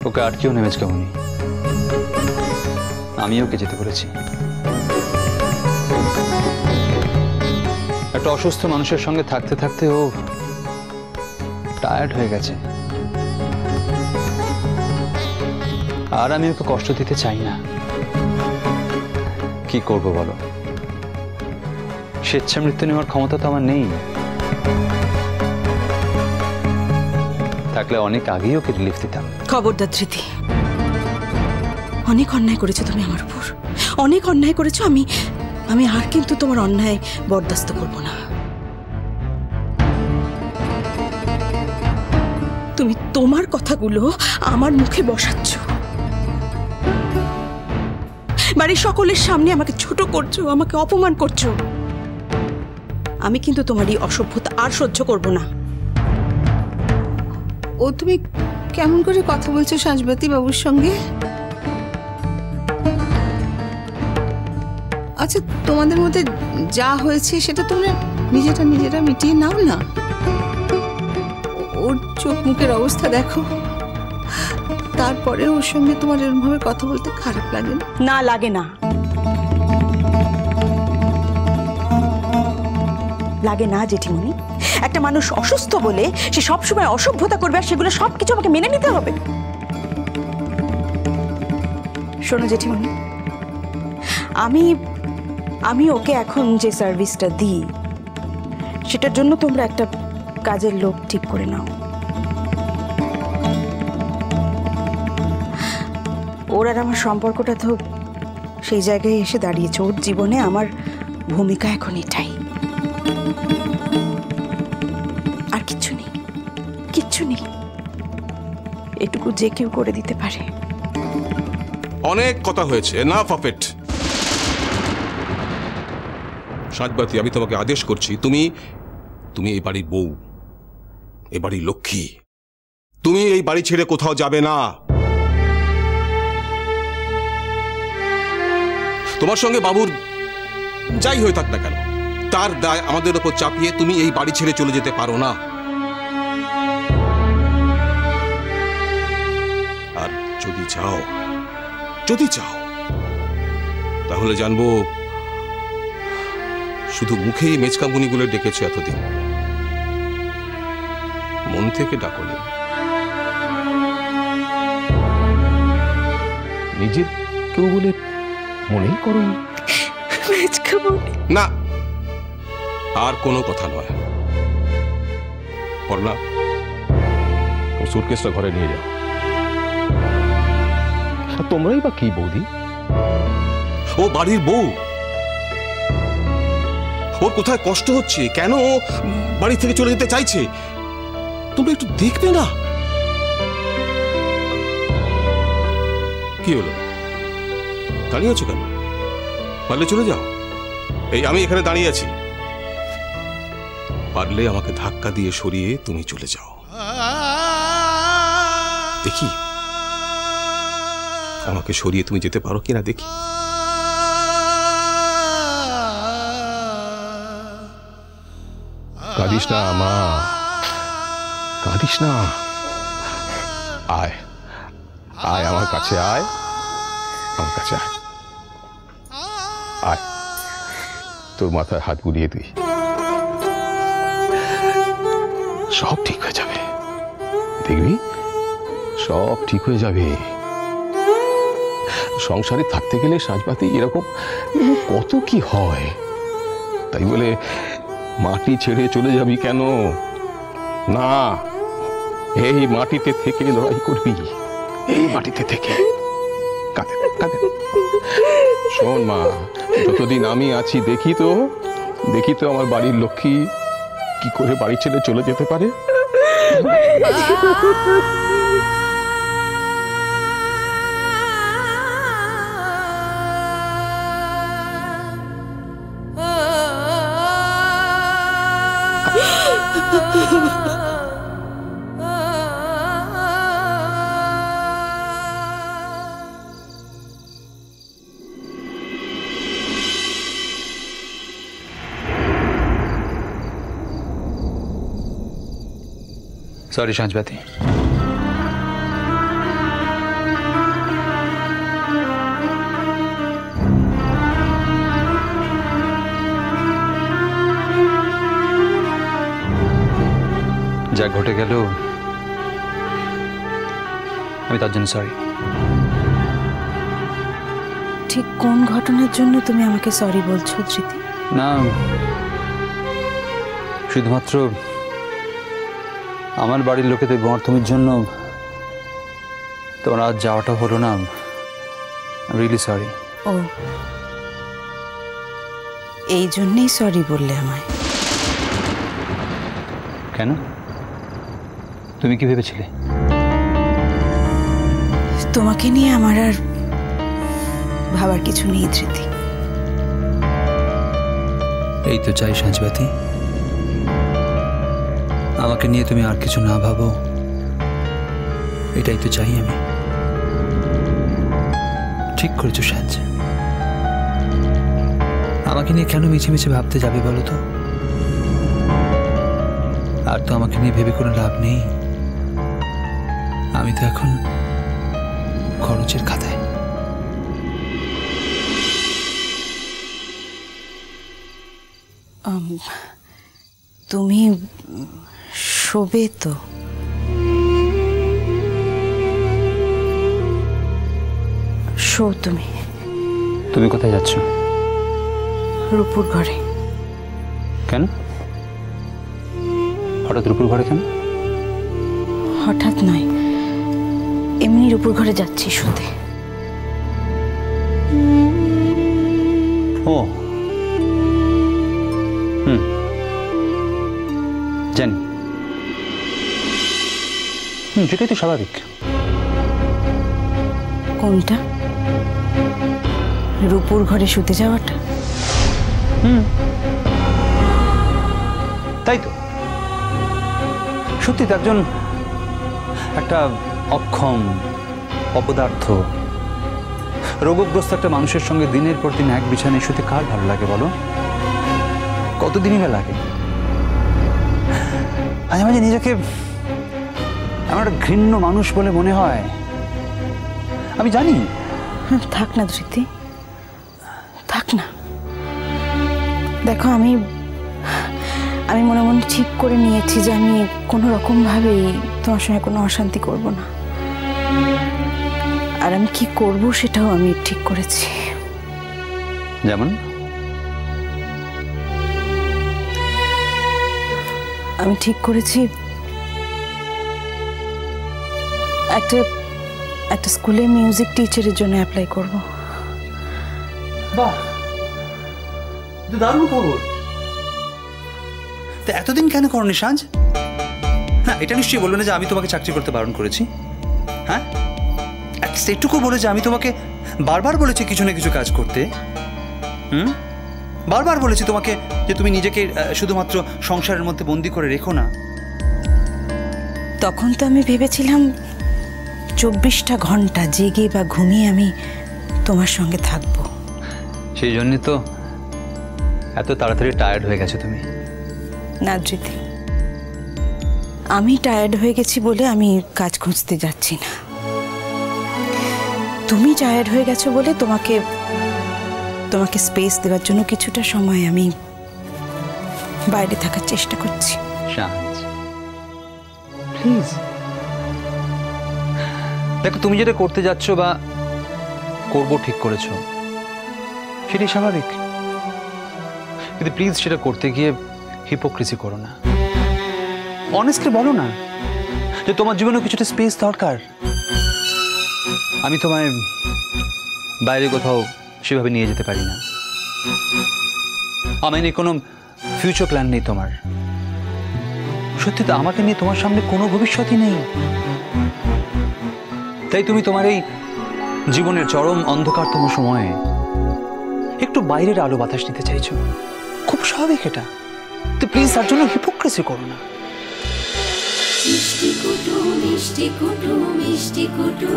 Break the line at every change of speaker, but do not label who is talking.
ওকে আটকেও নেমেজ কেমনই, আমি ওকে যেতে বলেছি। একটা অসুস্থ মানুষের সঙ্গে থাকতে থাকতে ও টায়ার্ড হয়ে গেছে, আর আমি ওকে কষ্ট দিতে চাই না। কি করবো বলো, স্বেচ্ছা মৃত্যু নেওয়ার ক্ষমতা তো আমার নেই। থাকলে অনেক আগেই ওকে রিলিফ দিতাম।
খবরদার ধৃতি, অনেক অন্যায় করেছো তুমি আমার উপর, অনেক অন্যায় করেছো। আমি আর কিন্তু তোমার অন্যায় বরদাস্ত করব না। তুমি তোমার কথাগুলো আমার মুখে বসাচ্ছ, বাড়ির সকলের সামনে আমাকে ছোট করছো, আমাকে অপমান করছো। আমি কিন্তু তোমার এই অসভ্যতা আর সহ্য করব না।
ও তুমি কেমন করে কথা বলছো সাঁঝবাতি বাবুর সঙ্গে? আচ্ছা, তোমাদের মধ্যে যা হয়েছে সেটা তোমরা নিজেরা মিটিয়ে নাও না। ওর চোখ মুখের অবস্থা দেখো, তারপরে ওর সঙ্গে তোমার এরকম ভাবে কথা বলতে খারাপ লাগে না?
না লাগে না, লাগে না জেঠিমণি। একটা মানুষ অসুস্থ বলে সে সবসময় অসভ্যতা করবে আর সেগুলো সবকিছু আমাকে মেনে নিতে হবে? শোনো জেঠিমণি, আমি ওকে এখন যে সার্ভিসটা দিই সেটার জন্য তোমরা একটা কাজের লোক ঠিক করে নাও। ওর আর আমার সম্পর্কটা তো সেই জায়গায় এসে দাঁড়িয়েছে। ওর জীবনে আমার ভূমিকা এখন এটাই, আর কিচ্ছু নেই, কিচ্ছু নেই। এটুকু যে কেউ করে দিতে পারে।
অনেক কথা হয়েছে, না পারফেক্ট। সাঁঝবাতি, আমি তোমাকে আদেশ করছি, তুমি এই বাড়ির বউ, এই বাড়ির লক্ষ্মী। তুমি এই বাড়ি ছেড়ে কোথাও যাবে না। তোমার সঙ্গে বাবুর যাই হয়ে থাক না কেন, তার দায় আমাদের উপর চাপিয়ে তুমি এই বাড়ি ছেড়ে চলে যেতে পারো না। আর যদি চাও তাহলে জানবো শুধু মুখেই মেচকামুনিগুলো ডেকেছো এতদিন, মন থেকে ডাকনি।
নিজের কেউ বলে মনেই করনি?
না, আর কোনো কথা নয়। পড়না,
সুটকেসটা ঘরে নিয়ে যাও। তোমরাই বা কি বৌদি?
ও বাড়ির বউ, ওর কোথায় কষ্ট হচ্ছে, কেন ও বাড়ি থেকে চলে যেতে চাইছে, তোমরা একটু দেখবে না? কি হলো, দাঁড়িয়ে আছো কেন? পারলে চলে যাও। এই আমি এখানে দাঁড়িয়ে আছি, পারলে আমাকে ধাক্কা দিয়ে সরিয়ে তুমি চলে যাও। দেখি আমাকে সরিয়ে তুমি যেতে পারো কিনা, দেখি।
কাঁদিস না মা, কাঁদিস না। আয় আয় আমার কাছে, আয় আমার কাছে আয়, আয় তোর মাথায় হাত বুলিয়ে দিই, সব ঠিক হয়ে যাবে, দেখবি সব ঠিক হয়ে যাবে। সংসারে থাকতে গেলে সাঁঝবাতি এরকম কত কি হয়, তাই বলে মাটি ছেড়ে চলে যাবি কেন? না, এই মাটিতে থেকে লড়াই করবি, এই মাটিতে থেকে। কাঁদে কাঁদে। শোন মা, যতদিন আমি আছি দেখি তো আমার বাড়ির লক্ষ্মী কি করে বাড়ি ছেড়ে চলে যেতে পারে।
সরি সাঁঝবাতি, যা ঘটে গেল আমি তার জন্য সরি।
ঠিক কোন ঘটনার জন্য তুমি আমাকে সরি বলছো ধৃতি?
না, শুধুমাত্র আমার বাড়ির লোকেদের গণতমির জন্য তোমার আজ যাওয়াটা হলো না। Really sorry.
ও, এই জন্যই সরি বললে আমায়?
কেন? তুমি কি ভেবেছিলে?
তোমাকে নিয়ে আমার আর ভাবার কিছু নেই ধৃতি।
এই তো চাই সাঁঝবাতি, আমাকে নিয়ে তুমি আর কিছু না ভাবো, এটাই তো চাই আমি। ঠিক করেছো সাঁঝ, আমাকে নিয়ে কেন মিছে মিছে ভাবতে যাবে বলো তো? আর তো আমাকে নিয়ে ভেবে কোনো লাভ নেই, আমি তো এখন খরচের খাতায়।
তুমি শোবে তো? শো তুমি।
তুমি কোথায় যাচ্ছ?
রূপুর ঘরে।
কেন হঠাৎ রূপুর ঘরে? কেন?
হঠাৎ নয়, এমনি রূপুর ঘরে যাচ্ছি শুতে।
ও জানি, সেটাই তো স্বাভাবিক।
কোনটা? রূপুর ঘরে শুতে যাওয়াটা?
তাই তো, সত্যি তো একজন একটা অক্ষম, অপদার্থ, রোগগ্রস্ত একটা মানুষের সঙ্গে দিনের পর দিন এক বিছানায় শুতে কার ভালো লাগে বলো? কতদিনই বা লাগে? মাঝে মাঝে নিজেকে আমার একটা ঘৃণ্য মানুষ বলে মনে হয়। আমি জানি।
থাক না ধৃতি, থাক না। দেখো, আমি মনে মনে ঠিক করে নিয়েছি যে আমি কোনো রকম ভাবেই তোমার সঙ্গে কোনো অশান্তি করব না। আর আমি কি করব সেটাও আমি ঠিক করেছি।
যেমন?
আমি ঠিক করেছি একটা স্কুলে মিউজিক টিচারের জন্য অ্যাপ্লাই করব।
বাহ, দারুণ খবর। তা এতদিন কেন করনি সাঁঝ? হ্যাঁ, এটা নিশ্চয়ই বলবে না যে আমি তোমাকে চাকরি করতে বারণ করেছি। হ্যাঁ, সেটুকু বলে যে আমি তোমাকে বারবার বলেছি কিছু না কিছু কাজ করতে। বারবার বলেছি তোমাকে যে তুমি নিজেকে শুধুমাত্র সংসারের মধ্যে বন্দি করে রেখো না।
তখন তো আমি ভেবেছিলাম 24টা ঘন্টা জেগে বা ঘুমিয়ে আমি তোমার সঙ্গে থাকবো।
সেই জন্যই তো এত তাড়াতাড়ি টায়ার্ড হয়ে গেছো তুমি।
না ধৃতি, আমি টায়ার্ড হয়ে গেছি বলে আমি কাজ খুঁজতে যাচ্ছি না। তুমি টায়ার্ড হয়ে গেছো বলে তোমাকে স্পেস দেওয়ার জন্য কিছুটা সময় আমি বাইরে থাকার চেষ্টা করছি।
সাঁঝ, প্লিজ। দেখো, তুমি যেটা করতে যাচ্ছ বা করবো ঠিক করেছো, সেটাই স্বাভাবিক। কিন্তু প্লিজ সেটা করতে গিয়ে হিপোক্রেসি করো না। অনেস্টলি বলো না যে তোমার জীবনে কিছুটা স্পেস দরকার। আমি তোমায় বাইরে কোথাও সেভাবে নিয়ে যেতে পারি না। আমার নিয়ে কোনো ফিউচার প্ল্যান নেই তোমার। সত্যি তো, আমাকে নিয়ে তোমার সামনে কোনো ভবিষ্যৎই নেই। তাই তুমি তোমার এই জীবনের চরম অন্ধকারতম সময়ে একটু বাইরের আলো বাতাস নিতে চাইছো। খুব স্বাভাবিক এটা। তো প্লিজ তার জন্য হিপোক্রেসি করো না।
মিষ্টি কুটু মিষ্টি কুটু মিষ্টি কুটু।